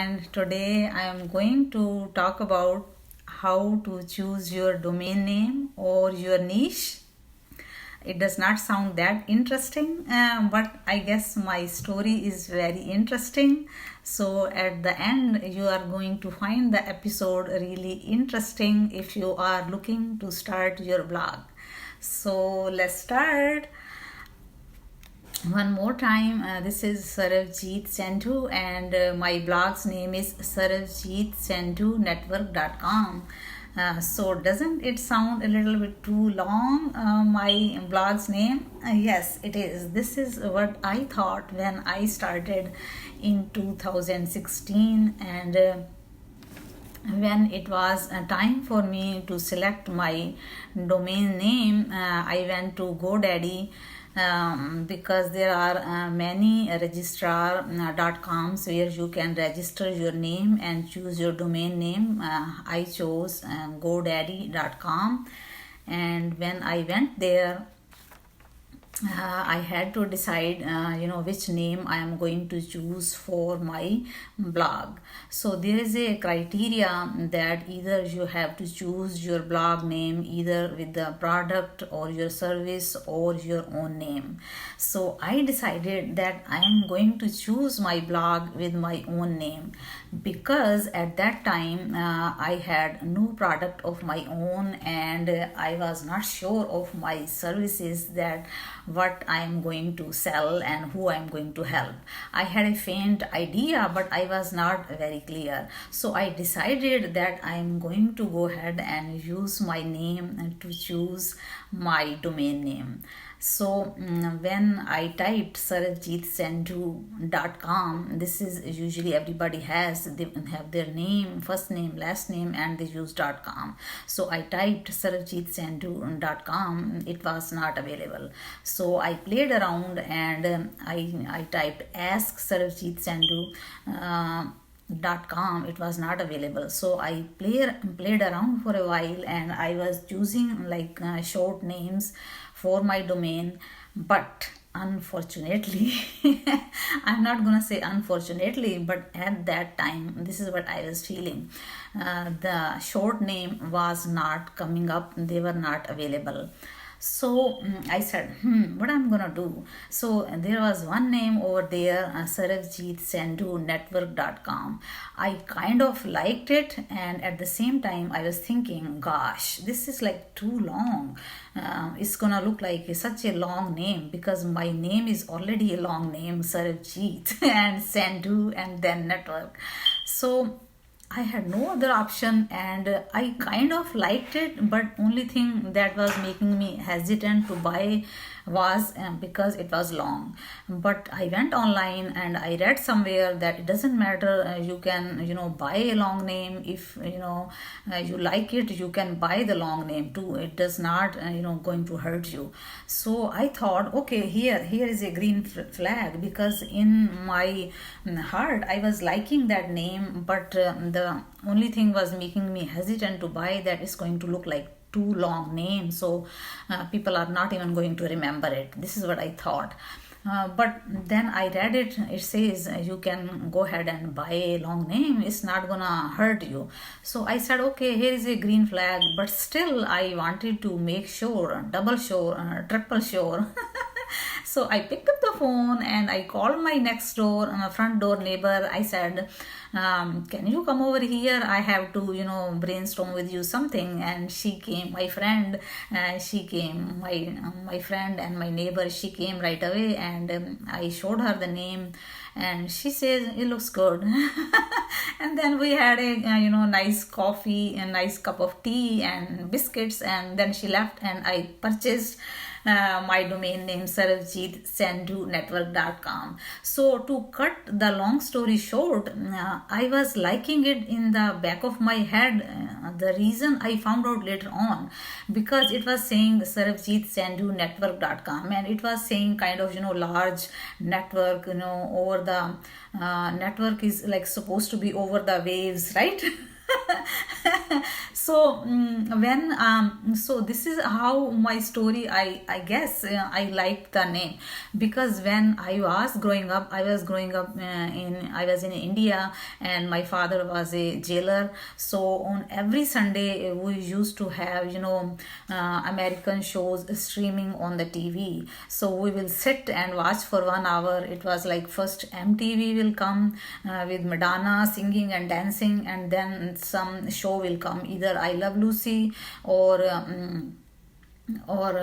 and today I am going to talk about how to choose your domain name or your niche. It does not sound that interesting, but I guess my story is very interesting. So, at the end, you are going to find the episode really interesting if you are looking to start your blog. So, let's start. One more time, this is Sarabjit Sandhu, and my blog's name is sarabjitsandhunetwork.com. So, doesn't it sound a little bit too long? My blog's name? Yes, it is. This is what I thought when I started in 2016, and when it was time for me to select my domain name, I went to GoDaddy because there are many registrar.coms where you can register your name and choose your domain name. I chose GoDaddy.com, and when I went there, I had to decide, which name I am going to choose for my blog. So there is a criteria that either you have to choose your blog name either with the product or your service or your own name. So I decided that I am going to choose my blog with my own name because at that time I had no product of my own, and I was not sure of my services, that what I am going to sell and who I am going to help. I had a faint idea, but I was not very clear. So I decided that I am going to go ahead and use my name to choose my domain name. So when I typed sarabjitsandhu.com, this is usually everybody has, they have their name, first name, last name, and they use .com. So I typed sarabjitsandhu.com, it was not available. So I played around, and I typed ask Sarabjit Sandhu .com. It was not available. So I played around for a while, and I was choosing like short names for my domain, but unfortunately I'm not gonna say unfortunately, but at that time this is what I was feeling. The short name was not coming up, they were not available. So I said, what I'm gonna do? So there was one name over there, sarabjitsandhunetwork.com. I kind of liked it, and at the same time I was thinking, gosh, this is like too long. It's gonna look like such a long name because my name is already a long name, Sarabjit and Sandhu and then network. So I had no other option, and I kind of liked it, but only thing that was making me hesitant to buy was because it was long. But I went online and I read somewhere that it doesn't matter, you can buy a long name. If you like it, you can buy the long name too. It does not going to hurt you. So I thought, okay, here is a green flag, because in my heart I was liking that name, but the only thing was making me hesitant to buy that it's going to look like too long name, so people are not even going to remember it. This is what I thought. But then I read it, it says you can go ahead and buy a long name, it's not gonna hurt you. So I said, okay, here is a green flag, but still I wanted to make sure, double sure, triple sure. So I picked up the phone and I called my next door, front door neighbor. I said, can you come over here? I have to, brainstorm with you something. And she came, my friend, my friend and my neighbor, she came right away, and I showed her the name, and she says it looks good. And then we had a nice coffee, a nice cup of tea and biscuits, and then she left, and I purchased my domain name sarabjitsandhunetwork.com. So to cut the long story short, I was liking it in the back of my head. The reason I found out later on, because it was saying sarabjitsandhunetwork.com, and it was saying kind of large network, over the network is like supposed to be over the waves, right? So when so this is how my story, I guess I liked the name, because when I was growing up, I was in India, and my father was a jailer. So on every Sunday we used to have, American shows streaming on the TV. So we will sit and watch for 1 hour. It was like first MTV will come with Madonna singing and dancing, and then some show will come, either I Love Lucy, or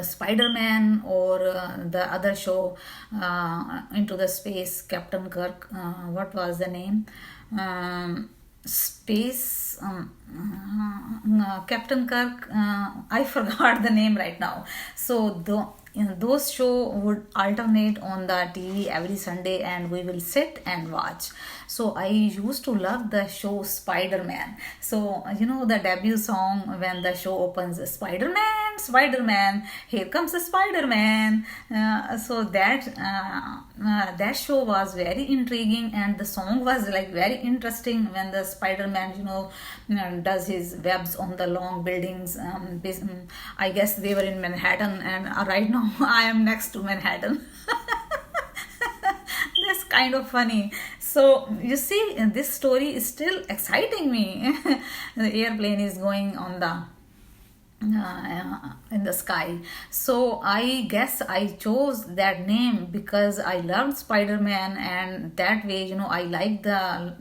Spider-Man, or the other show, Into the Space, Captain Kirk, what was the name? Space, Captain Kirk, I forgot the name right now. So those show would alternate on the TV every Sunday, and we will sit and watch. So I used to love the show Spider-Man. So the debut song when the show opens, Spider-Man, Spider-Man, here comes the Spider-Man. So that show was very intriguing, and the song was like very interesting when the Spider-Man does his webs on the long buildings. I guess they were in Manhattan, and right now I am next to Manhattan. That's kind of funny. So you see, this story is still exciting me. The airplane is going on the in the sky. So I guess I chose that name because I loved Spider-Man, and that way I like the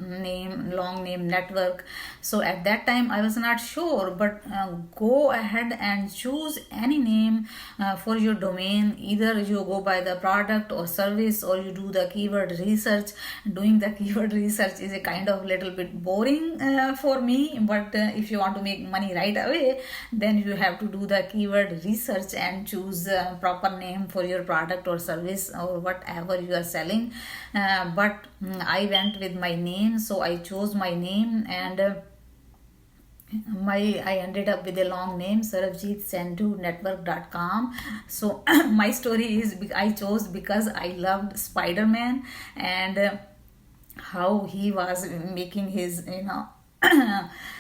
long name Network. So at that time I was not sure, but go ahead and choose any name for your domain. Either you go by the product or service, or you do the keyword research. Doing the keyword research is a kind of little bit boring for me, but if you want to make money right away, then you have to do the keyword research and choose a proper name for your product or service or whatever you are selling. But I went with my name, so I chose my name, and I ended up with a long name, Sarabjit Sandhu Network.com. So my story is, I chose because I loved Spider-Man, and how he was making his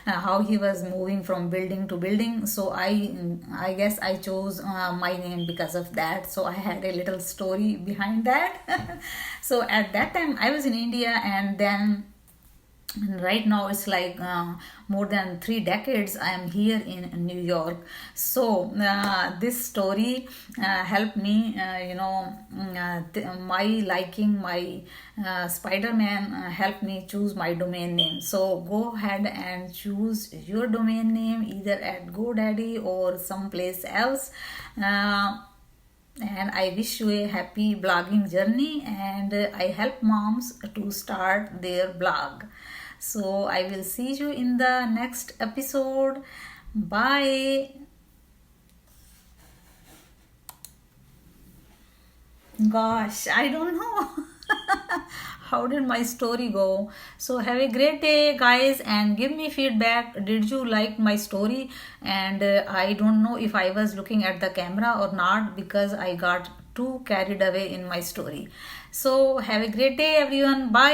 how he was moving from building to building. So I guess I chose my name because of that. So I had a little story behind that. So at that time I was in India, and then right now it's like more than 3 decades I am here in New York. So this story helped me, my liking my Spider-Man helped me choose my domain name. So go ahead and choose your domain name, either at GoDaddy or someplace else. And I wish you a happy blogging journey, and I help moms to start their blog. So I will see you in the next episode. Bye. Gosh, I don't know. How did my story go? So have a great day, guys, and give me feedback. Did you like my story? And I don't know if I was looking at the camera or not, because I got too carried away in my story. So have a great day, everyone. Bye.